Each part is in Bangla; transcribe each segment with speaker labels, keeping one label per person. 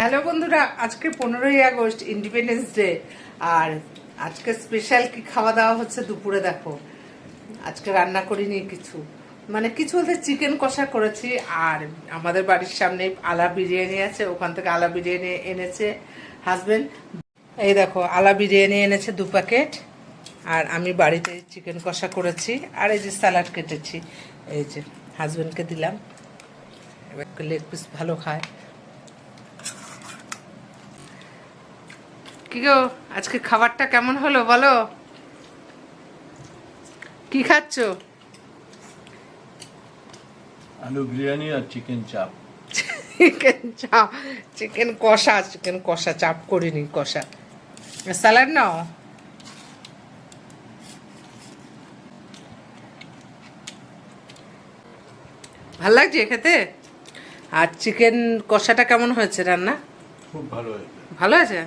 Speaker 1: হ্যালো বন্ধুরা, আজকে 15ই আগস্ট ইন্ডিপেন্ডেন্স ডে। আর আজকে স্পেশাল কি খাওয়া দাওয়া হচ্ছে দুপুরে। দেখো আজকে রান্না করিনি কিছু, মানে কিছু বলতে চিকেন কষা করেছি। আর আমাদের বাড়ির সামনে আলা বিরিয়ানি আছে, ওখান থেকে আলা বিরিয়ানি এনেছে হাজবেন্ড। এই দেখো আলা বিরিয়ানি এনেছে 2 প্যাকেট। আর আমি বাড়িতে চিকেন কষা করেছি, আর এই যে স্যালাড কেটেছি, এই যে হাজবেন্ডকে দিলাম। এবার লেগ পিস ভালো খায়। কি গো, আজকে খাবারটা কেমন হলো বলো? কি খাচ্ছ?
Speaker 2: আলু বিরিয়ানি আর চিকেন চাপ।
Speaker 1: চিকেন চাপ, চিকেন কষা, চিকেন কষা, চাপ করিনি, কষা। স্যালাড নাও। ভাল লাগছে খেতে? আর চিকেন কষাটা কেমন হয়েছে রান্না?
Speaker 2: খুব ভালো হয়েছে।
Speaker 1: ভালো আছে।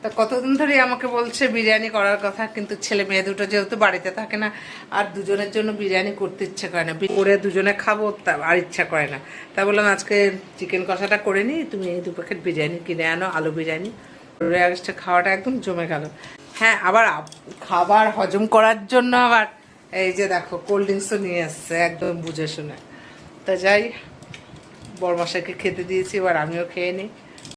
Speaker 1: তা কতদিন ধরে আমাকে বলছে বিরিয়ানি করার কথা, কিন্তু ছেলে মেয়ে দুটো যেহেতু বাড়িতে থাকে না, আর দুজনের জন্য বিরিয়ানি করতে ইচ্ছে করে না, করে দুজনে খাবো তা আর ইচ্ছা করে না। তাই বললাম আজকে চিকেন কষাটা করে নিই, তুমি এই 2 প্যাকেট বিরিয়ানি কিনে আনো, আলু বিরিয়ানি। 15 আগস্টে খাওয়াটা একদম জমে গেল। হ্যাঁ, আবার খাবার হজম করার জন্য আবার এই যে দেখো কোল্ড ড্রিঙ্কসও নিয়ে আসছে, একদম বুঝে শুনে। তা যাই, বড়মশাইকে খেতে দিয়েছি, এবার আমিও খেয়ে নিই।